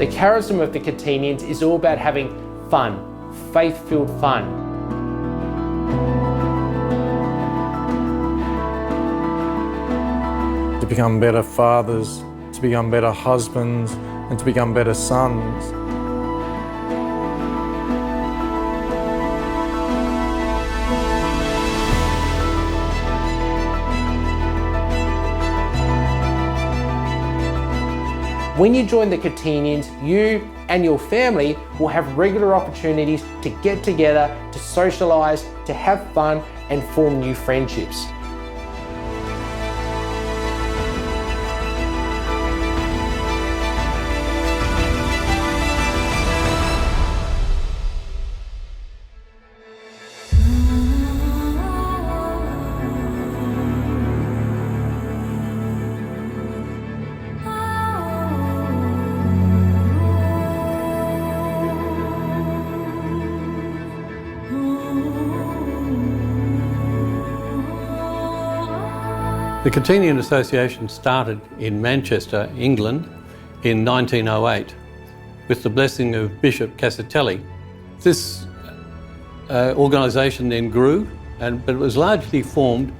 The charism of the Catenians is all about having fun, faith-filled fun. To become better fathers, to become better husbands, and to become better sons. When you join the Catenians, you and your family will have regular opportunities to get together, to socialise, to have fun and form new friendships. The Catenian Association started in Manchester, England in 1908 with the blessing of Bishop Cassatelli. This organisation then grew, but it was largely formed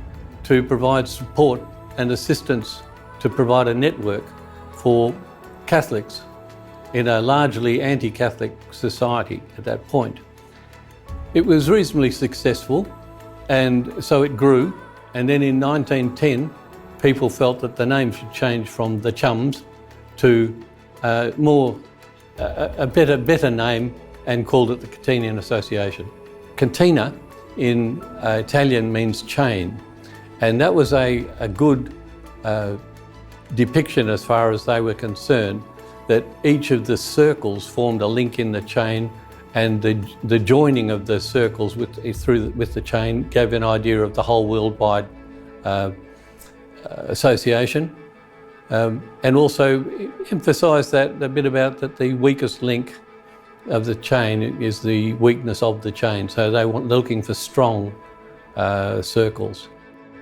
to provide support and assistance to provide a network for Catholics in a largely anti-Catholic society at that point. It was reasonably successful, and so it grew. And then in 1910, people felt that the name should change from the Chums to a better name, and called it the Catenian Association. Catena in Italian means chain, and that was a good depiction as far as they were concerned, that each of the circles formed a link in the chain, and the joining of the circles with the chain gave an idea of the whole worldwide association, and also emphasised that a bit about that the weakest link of the chain is the weakness of the chain. So they're looking for strong circles.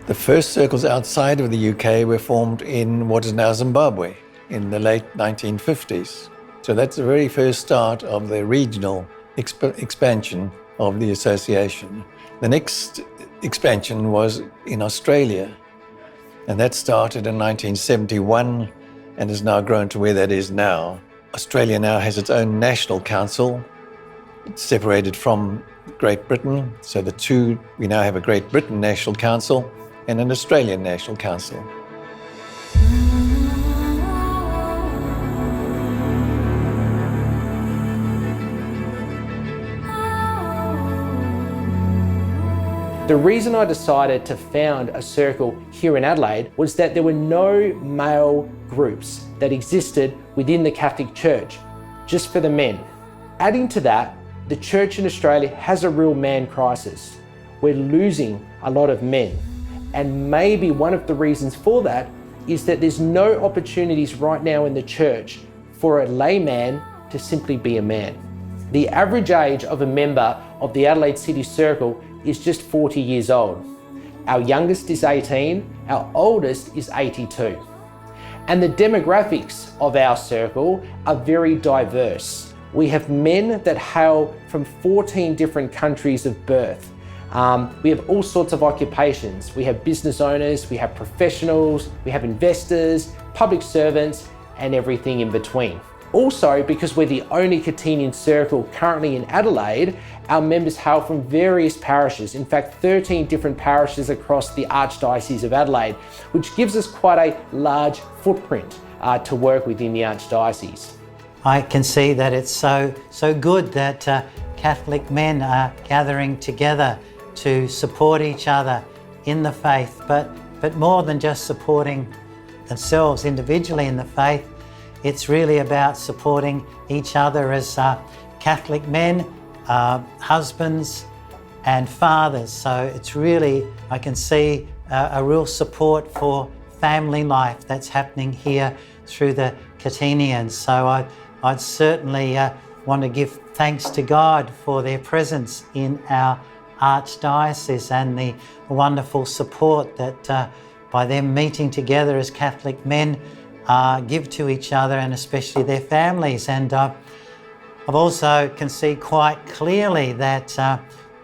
The first circles outside of the UK were formed in what is now Zimbabwe in the late 1950s. So that's the very first start of the regional expansion of the association. The next expansion was in Australia, and that started in 1971 and has now grown to where that is now. Australia now has its own national council. It's separated from Great Britain, so we now have a Great Britain National Council and an Australian National Council. The reason I decided to found a circle here in Adelaide was that there were no male groups that existed within the Catholic Church, just for the men. Adding to that, the Church in Australia has a real man crisis. We're losing a lot of men, and maybe one of the reasons for that is that there's no opportunities right now in the Church for a layman to simply be a man. The average age of a member of the Adelaide City Circle is just 40 years old. Our youngest is 18, our oldest is 82. And the demographics of our circle are very diverse. We have men that hail from 14 different countries of birth. We have all sorts of occupations. We have business owners, we have professionals, we have investors, public servants, and everything in between. Also, because we're the only Catenian circle currently in Adelaide, our members hail from various parishes, in fact 13 different parishes across the Archdiocese of Adelaide, which gives us quite a large footprint to work within the Archdiocese. I can see that it's so good that Catholic men are gathering together to support each other in the faith, but more than just supporting themselves individually in the faith, it's really about supporting each other as Catholic men, husbands and fathers. So it's really, I can see a real support for family life that's happening here through the Catenians. So I'd certainly want to give thanks to God for their presence in our Archdiocese and the wonderful support that by them meeting together as Catholic men, give to each other and especially their families. And I've also can see quite clearly that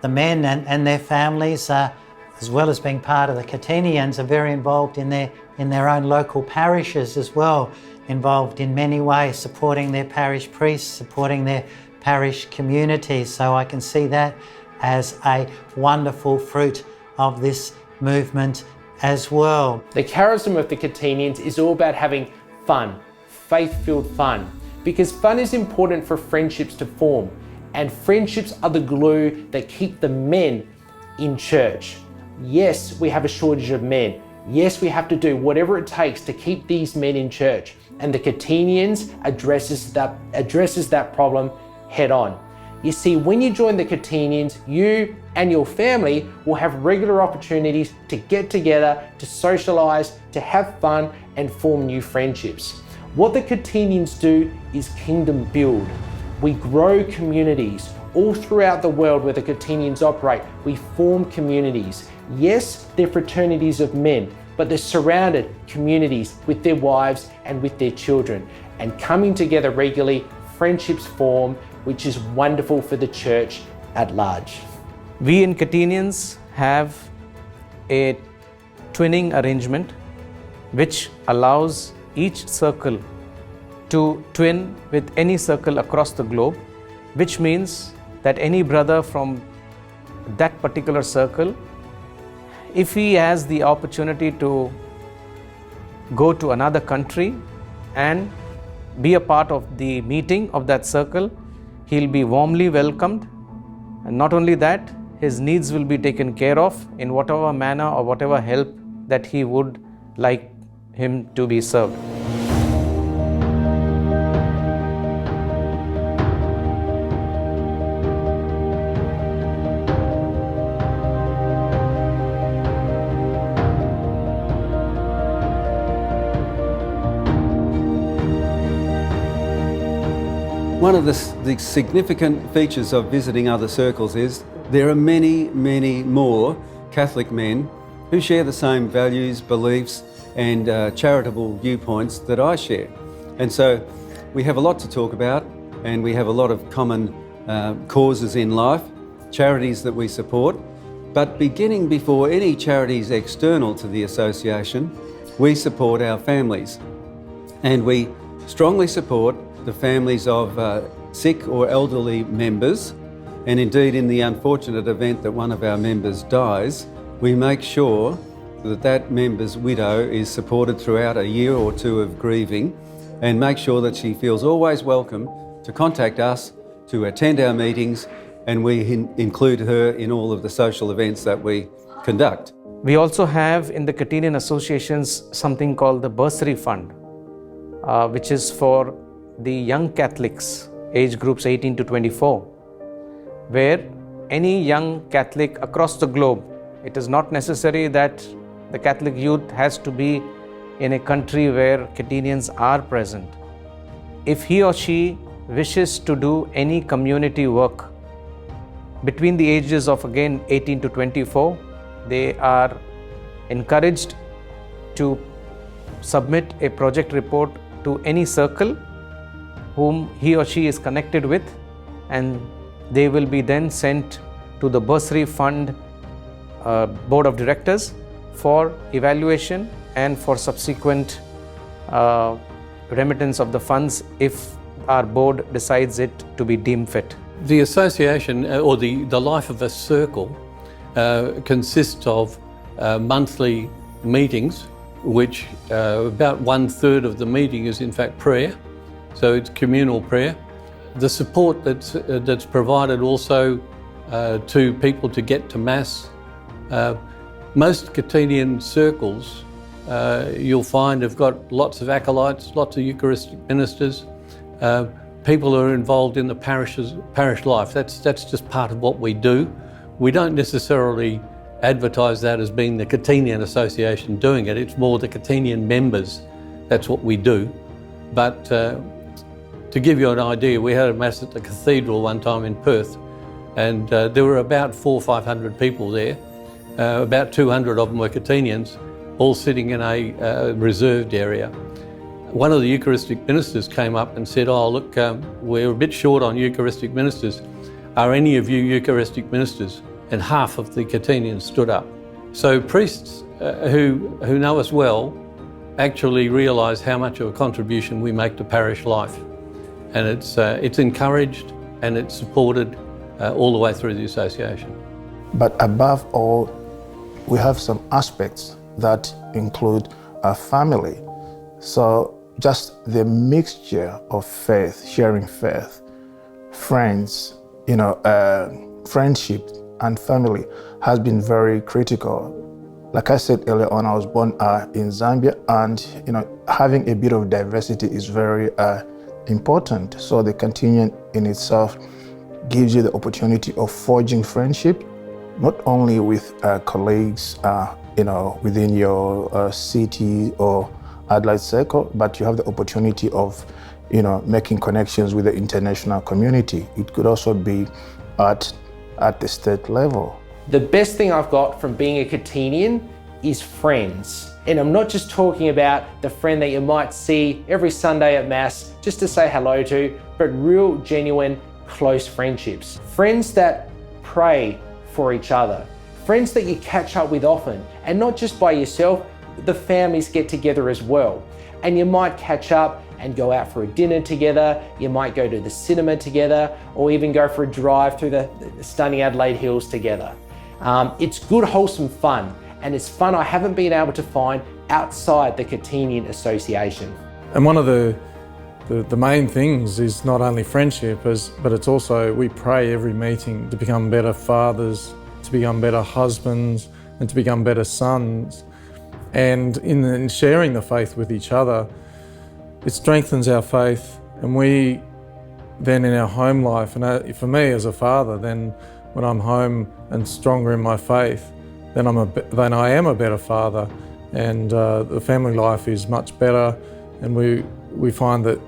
the men and their families, as well as being part of the Catenians, are very involved in their own local parishes as well, involved in many ways, supporting their parish priests, supporting their parish communities. So I can see that as a wonderful fruit of this movement as well. The charism of the Catenians is all about having fun, faith-filled fun, because fun is important for friendships to form, and friendships are the glue that keep the men in church. Yes, we have a shortage of men. Yes, we have to do whatever it takes to keep these men in church, and the Catenians addresses that problem head on. You see, when you join the Catenians, you and your family will have regular opportunities to get together, to socialize, to have fun, and form new friendships. What the Catenians do is kingdom build. We grow communities. All throughout the world where the Catenians operate, we form communities. Yes, they're fraternities of men, but they're surrounded communities with their wives and with their children. And coming together regularly, friendships form, which is wonderful for the church at large. We in Catenians have a twinning arrangement which allows each circle to twin with any circle across the globe, which means that any brother from that particular circle, if he has the opportunity to go to another country and be a part of the meeting of that circle, he'll be warmly welcomed. And not only that, his needs will be taken care of in whatever manner or whatever help that he would like him to be served. One of the significant features of visiting other circles is there are many, many more Catholic men who share the same values, beliefs and charitable viewpoints that I share. And so we have a lot to talk about, and we have a lot of common causes in life, charities that we support. But beginning before any charities external to the association, we support our families. And we strongly support the families of sick or elderly members, and indeed in the unfortunate event that one of our members dies, we make sure that that member's widow is supported throughout a year or two of grieving, and make sure that she feels always welcome to contact us, to attend our meetings, and we include her in all of the social events that we conduct. We also have in the Catenian associations something called the Bursary Fund, which is for the young Catholics, age groups 18 to 24, where any young Catholic across the globe, it is not necessary that the Catholic youth has to be in a country where Catenians are present. If he or she wishes to do any community work between the ages of again 18 to 24, they are encouraged to submit a project report to any circle whom he or she is connected with, and they will be then sent to the Bursary Fund Board of Directors for evaluation and for subsequent remittance of the funds if our board decides it to be deemed fit. The association or the life of a circle consists of monthly meetings, which about 1/3 of the meeting is in fact prayer. So it's communal prayer. The support that's provided also to people to get to Mass. Most Catenian circles you'll find have got lots of acolytes, lots of Eucharistic ministers. People who are involved in the parish life. That's just part of what we do. We don't necessarily advertise that as being the Catenian Association doing it. It's more the Catenian members. That's what we do. But to give you an idea, we had a Mass at the Cathedral one time in Perth, and there were about 400 or 500 people there. About 200 of them were Catenians, all sitting in a reserved area. One of the Eucharistic ministers came up and said, "Oh, look, we're a bit short on Eucharistic ministers. Are any of you Eucharistic ministers?" And half of the Catenians stood up. So priests who know us well actually realise how much of a contribution we make to parish life. And it's encouraged and it's supported all the way through the association. But above all, we have some aspects that include our family. So just the mixture of faith, sharing faith, friends, friendship and family has been very critical. Like I said earlier on, I was born in Zambia, and having a bit of diversity is very important. So the Catenian in itself gives you the opportunity of forging friendship, not only with colleagues, within your city or Adelaide circle, but you have the opportunity of, making connections with the international community. It could also be at the state level. The best thing I've got from being a Catenian is friends. And I'm not just talking about the friend that you might see every Sunday at Mass just to say hello to, but real, genuine, close friendships. Friends that pray for each other. Friends that you catch up with often, and not just by yourself, the families get together as well. And you might catch up and go out for a dinner together, you might go to the cinema together, or even go for a drive through the stunning Adelaide Hills together. It's good, wholesome fun, and it's fun I haven't been able to find outside the Catenian Association. And one of the main things is not only friendship, but it's also we pray every meeting to become better fathers, to become better husbands, and to become better sons. And in sharing the faith with each other, it strengthens our faith, and we then in our home life, and for me as a father, then when I'm home and stronger in my faith, then I am a better father, and the family life is much better. And we find that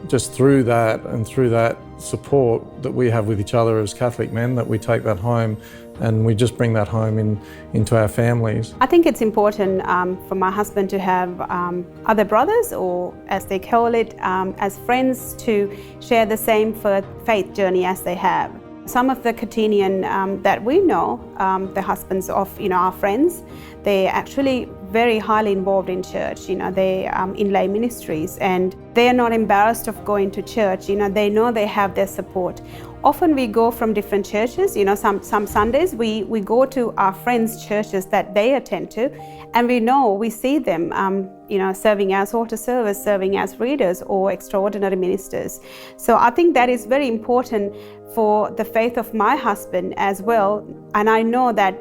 just through that and through that support that we have with each other as Catholic men, that we take that home and we just bring that home into our families. I think it's important for my husband to have other brothers, or as they call it, as friends, to share the same faith journey as they have. Some of the Catenian that we know, the husbands of our friends, they're actually very highly involved in church. They in lay ministries, and they are not embarrassed of going to church. They know they have their support. Often we go from different churches. Some Sundays we go to our friends' churches that they attend to, and we see them serving as altar servers, serving as readers or extraordinary ministers. So I think that is very important for the faith of my husband as well. And I know that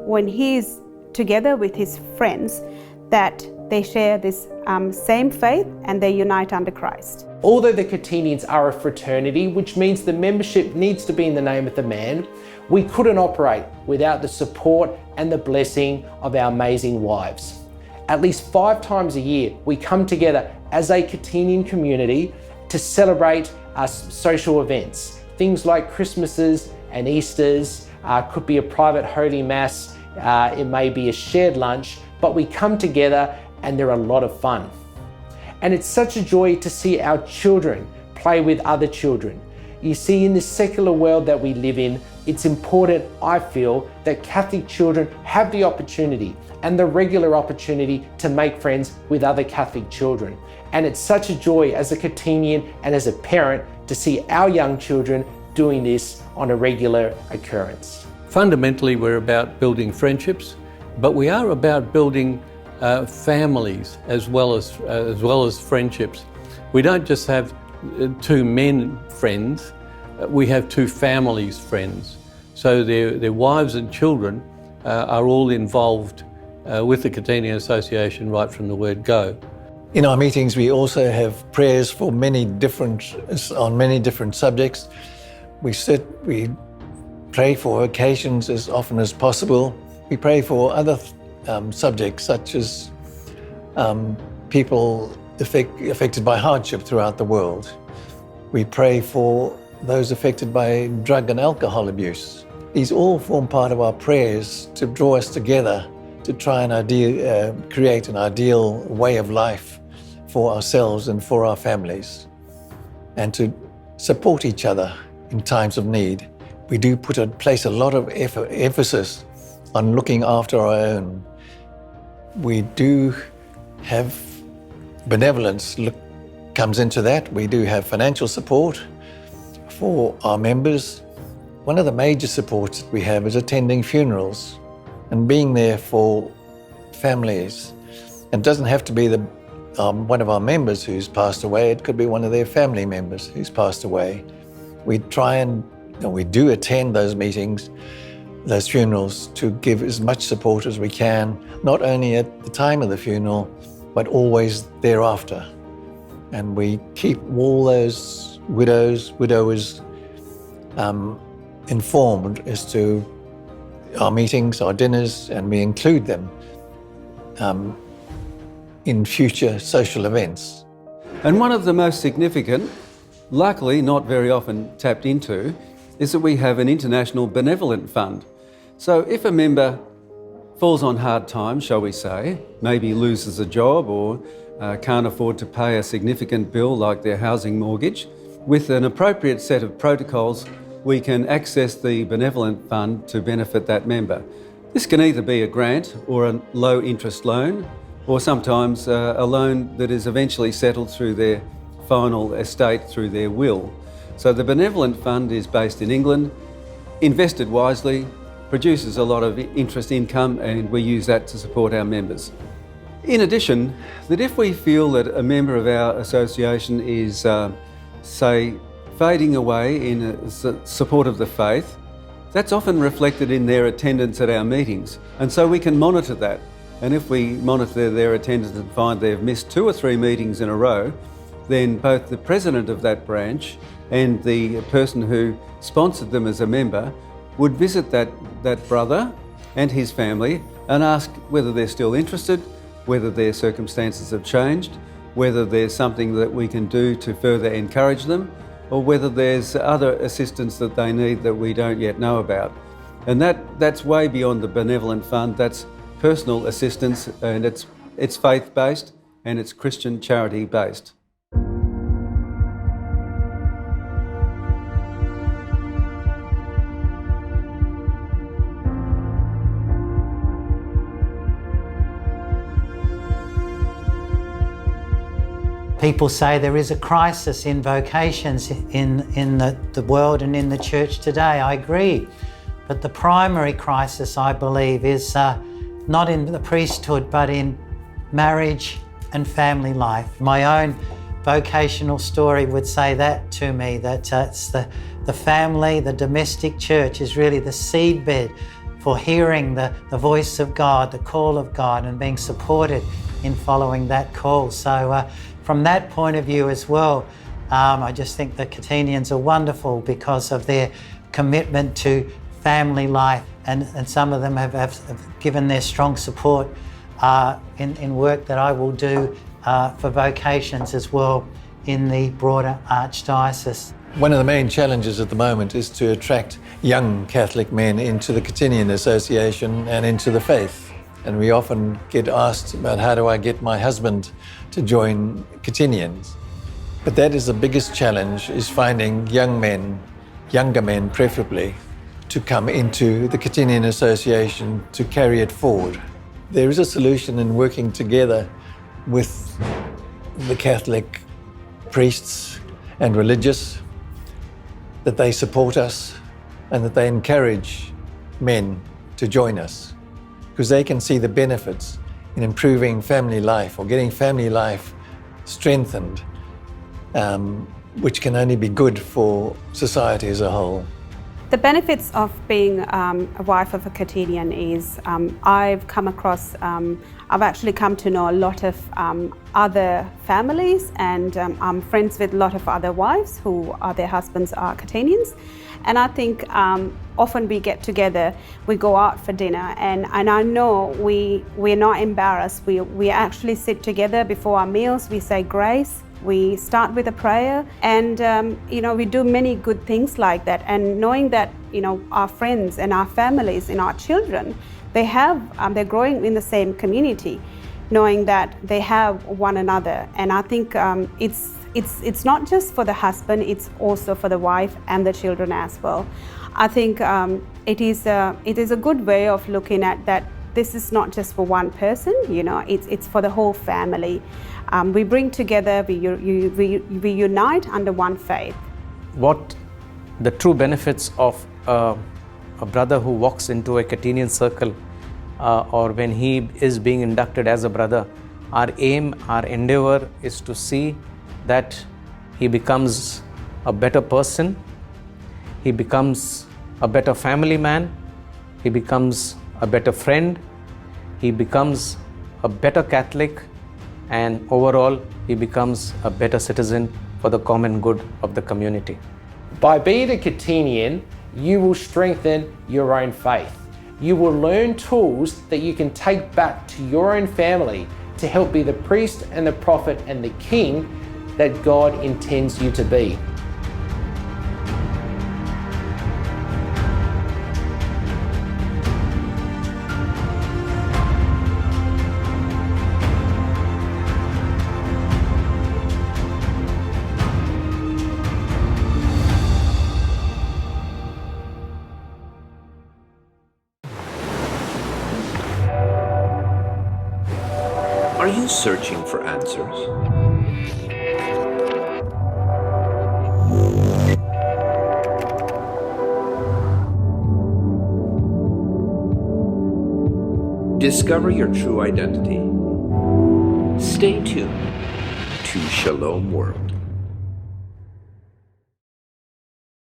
when he's together with his friends, that they share this same faith and they unite under Christ. Although the Catenians are a fraternity, which means the membership needs to be in the name of the man, we couldn't operate without the support and the blessing of our amazing wives. At least 5 times a year, we come together as a Catenian community to celebrate our social events. Things like Christmases and Easters, could be a private Holy Mass, it may be a shared lunch, but we come together and they're a lot of fun. And it's such a joy to see our children play with other children. You see, in this secular world that we live in, it's important, I feel, that Catholic children have the opportunity and the regular opportunity to make friends with other Catholic children. And it's such a joy as a Catenian and as a parent to see our young children doing this on a regular occurrence. Fundamentally, we're about building friendships, but we are about building families as well as friendships. We don't just have 2 men friends, we have 2 families friends. So their wives and children are all involved with the Catenian Association right from the word go. In our meetings, we also have prayers for on many different subjects. We pray for occasions as often as possible. We pray for other subjects, such as people affected by hardship throughout the world. We pray for those affected by drug and alcohol abuse. These all form part of our prayers to draw us together to try and create an ideal way of life for ourselves and for our families, and to support each other in times of need. We do place a lot of emphasis on looking after our own. We do have benevolence comes into that. We do have financial support for our members. One of the major supports that we have is attending funerals and being there for families. It doesn't have to be one of our members who's passed away. It could be one of their family members who's passed away. We try and we do attend those meetings, those funerals, to give as much support as we can, not only at the time of the funeral, but always thereafter. And we keep all those widowers informed as to our meetings, our dinners, and we include them in future social events. And one of the most significant, luckily not very often tapped into, is that we have an international benevolent fund. So if a member falls on hard times, shall we say, maybe loses a job or can't afford to pay a significant bill like their housing mortgage, with an appropriate set of protocols, we can access the benevolent fund to benefit that member. This can either be a grant or a low interest loan, or sometimes a loan that is eventually settled through their final estate through their will. So the benevolent fund is based in England, invested wisely, produces a lot of interest income, and we use that to support our members. In addition, that if we feel that a member of our association is, say, fading away in support of the faith, that's often reflected in their attendance at our meetings. And so we can monitor that. And if we monitor their attendance and find they've missed 2 or 3 meetings in a row, then both the president of that branch and the person who sponsored them as a member would visit that brother and his family and ask whether they're still interested, whether their circumstances have changed, whether there's something that we can do to further encourage them, or whether there's other assistance that they need that we don't yet know about. And that's way beyond the benevolent fund. That's personal assistance, and it's faith-based and it's Christian charity-based. People say there is a crisis in vocations in the world and in the church today. I agree. But the primary crisis, I believe, is not in the priesthood, but in marriage and family life. My own vocational story would say that to me, that it's the family, the domestic church is really the seedbed for hearing the voice of God, the call of God, and being supported in following that call. So from that point of view as well, I just think the Catenians are wonderful because of their commitment to family life, and some of them have given their strong support in work that I will do for vocations as well in the broader Archdiocese. One of the main challenges at the moment is to attract young Catholic men into the Catenian Association and into the faith. And we often get asked about how do I get my husband to join Catenians. But that is the biggest challenge, is finding young men, younger men preferably, to come into the Catenian Association to carry it forward. There is a solution in working together with the Catholic priests and religious, that they support us and that they encourage men to join us, because they can see the benefits in improving family life or getting family life strengthened, which can only be good for society as a whole. The benefits of being a wife of a Catenian is I've actually come to know a lot of other families, and I'm friends with a lot of other wives who their husbands are Catenians. And I think often we get together, we go out for dinner, and I know we're not embarrassed. We actually sit together before our meals, we say grace, we start with a prayer, and we do many good things like that. And knowing that our friends and our families and our children, they're growing in the same community, knowing that they have one another. And I think it's not just for the husband, it's also for the wife and the children as well. I think it is a good way of looking at that. This is not just for one person, it's for the whole family. We bring together, we unite under one faith. What the true benefits of a brother who walks into a Catenian circle or when he is being inducted as a brother, our aim, our endeavor is to see that he becomes a better person, he becomes a better family man, he becomes a better friend, he becomes a better Catholic, and overall he becomes a better citizen for the common good of the community. By being a Catenian, you will strengthen your own faith. You will learn tools that you can take back to your own family to help be the priest and the prophet and the king that God intends you to be. Are you searching for answers? Discover your true identity. Stay tuned to Shalom World.